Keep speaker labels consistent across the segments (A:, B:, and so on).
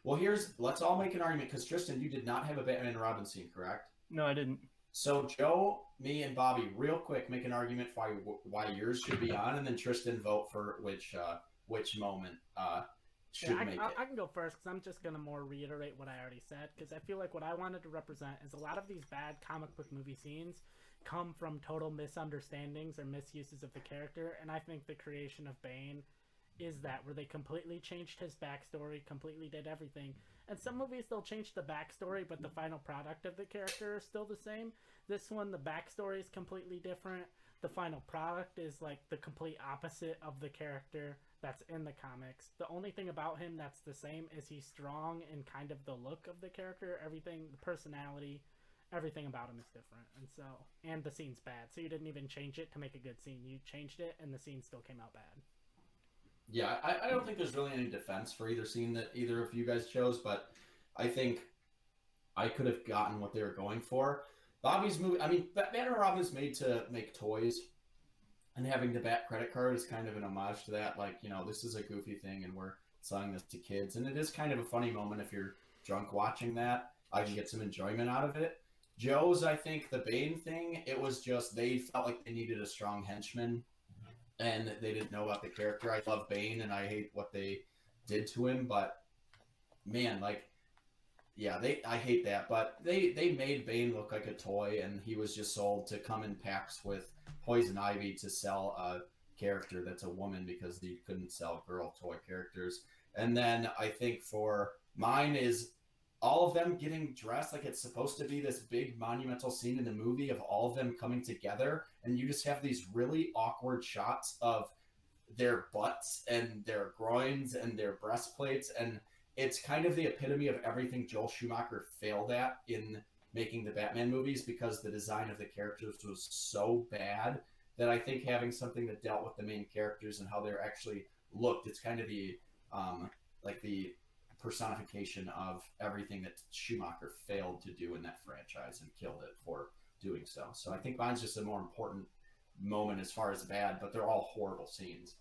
A: Well, let's all make an argument because Tristan, you did not have a Batman and Robin scene, correct?
B: No, I didn't.
A: So Joe, me, and Bobby, real quick, make an argument for why yours should be on, and then Tristan vote for which moment should make it.
C: I can go first because I'm just going to more reiterate what I already said, because I feel like what I wanted to represent is a lot of these bad comic book movie scenes come from total misunderstandings or misuses of the character, and I think the creation of Bane is that, where they completely changed his backstory, completely did everything. And some movies they'll change the backstory, but the final product of the character is still the same. This one, the backstory is completely different. The final product is like the complete opposite of the character that's in the comics. The only thing about him that's the same is he's strong and kind of the look of the character. Everything, the personality, everything about him is different. And the scene's bad. So you didn't even change it to make a good scene. You changed it and the scene still came out bad.
A: Yeah, I don't think there's really any defense for either scene that either of you guys chose, but I think I could have gotten what they were going for. Bobby's movie, I mean, Batman and Robin is made to make toys, and having the Bat credit card is kind of an homage to that. Like, this is a goofy thing, and we're selling this to kids, and it is kind of a funny moment if you're drunk watching that. I can get some enjoyment out of it. Joe's, I think, the Bane thing, it was just they felt like they needed a strong henchman, and they didn't know about the character. I love Bane, and I hate what they did to him, but man, I hate that. But they made Bane look like a toy, and he was just sold to come in packs with Poison Ivy to sell a character that's a woman because they couldn't sell girl toy characters. And then I think for mine is all of them getting dressed like it's supposed to be this big monumental scene in the movie of all of them coming together, and you just have these really awkward shots of their butts and their groins and their breastplates, and it's kind of the epitome of everything Joel Schumacher failed at in making the Batman movies, because the design of the characters was so bad that I think having something that dealt with the main characters and how they're actually looked, it's kind of the the personification of everything that Schumacher failed to do in that franchise and killed it for doing so. So I think mine's just a more important moment as far as bad, but they're all horrible scenes.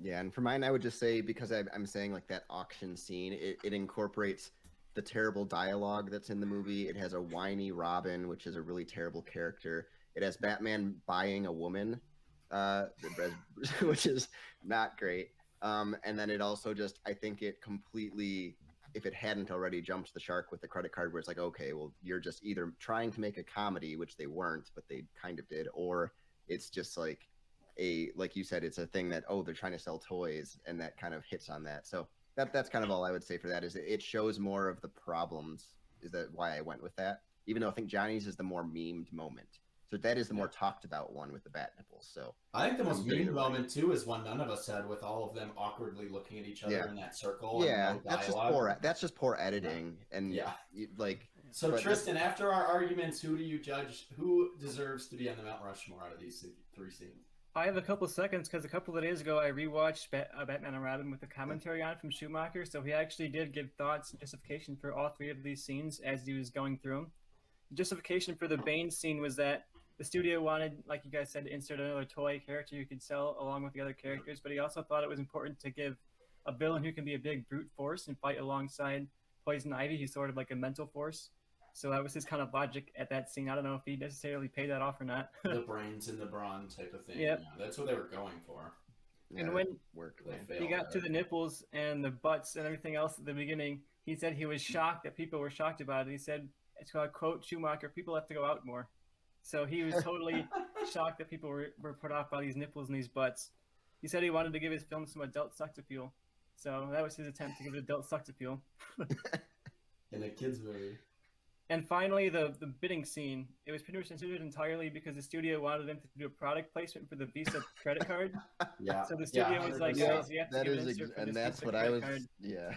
D: Yeah, and for mine, I would just say, because I'm saying like that auction scene, it incorporates the terrible dialogue that's in the movie. It has a whiny Robin, which is a really terrible character. It has Batman buying a woman, which is not great. And then it also just, I think it completely, if it hadn't already jumped the shark with the credit card, where it's like, okay, well, you're just either trying to make a comedy, which they weren't, but they kind of did, or it's just like like you said, it's a thing that, they're trying to sell toys, and that kind of hits on that. So that's kind of all I would say for that, is it shows more of the problems. Is that why I went with that? Even though I think Johnny's is the more memed moment. So that is the more talked about one with the bat nipples. So
A: I think the most mean moment too is one none of us said, with all of them awkwardly looking at each other in that circle.
D: Yeah,
A: and no
D: that's just poor editing. And
A: So Tristan, after our arguments, who do you judge? Who deserves to be on the Mount Rushmore out of these three scenes?
B: I have a couple seconds because a couple of days ago I rewatched Batman and Robin with the commentary on it from Schumacher. So he actually did give thoughts and justification for all three of these scenes as he was going through them. The justification for the Bane scene was that the studio wanted, like you guys said, to insert another toy character you could sell along with the other characters, but he also thought it was important to give a villain who can be a big brute force and fight alongside Poison Ivy. He's sort of like a mental force. So that was his kind of logic at that scene. I don't know if he necessarily paid that off or not.
A: The brains and the brawn type of thing.
B: Yep.
A: Yeah, that's what they were going for.
B: And when
A: he
B: got to the nipples and the butts and everything else at the beginning, he said he was shocked that people were shocked about it. He said, it's called, quote, Schumacher, people have to go out more. So he was totally shocked that people were put off by these nipples and these butts. He said he wanted to give his film some adult sex appeal. So that was his attempt to give it adult sex appeal.
A: In a kid's movie.
B: And finally, the bidding scene. It was pretty much instituted entirely because the studio wanted him to do a product placement for the Visa credit card.
A: Yeah.
B: So the studio was like,
D: yeah,
B: you have to give an insert for
D: and
B: this
D: that's
B: Visa
D: what
B: credit
D: I was,
B: card.
D: yeah.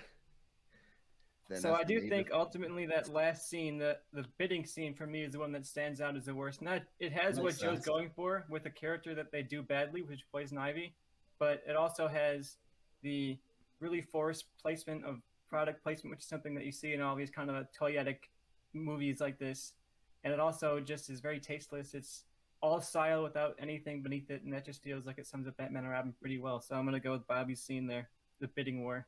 B: So I do think ultimately that last scene, the bidding scene for me, is the one that stands out as the worst. Not it has what Joe's going for with a character that they do badly, which is Poison Ivy, but it also has the really forced placement of product placement, which is something that you see in all these kind of toyetic movies like this. And it also just is very tasteless. It's all style without anything beneath it, and that just feels like it sums up Batman and Robin pretty well. So I'm going to go with Bobby's scene there, the bidding war.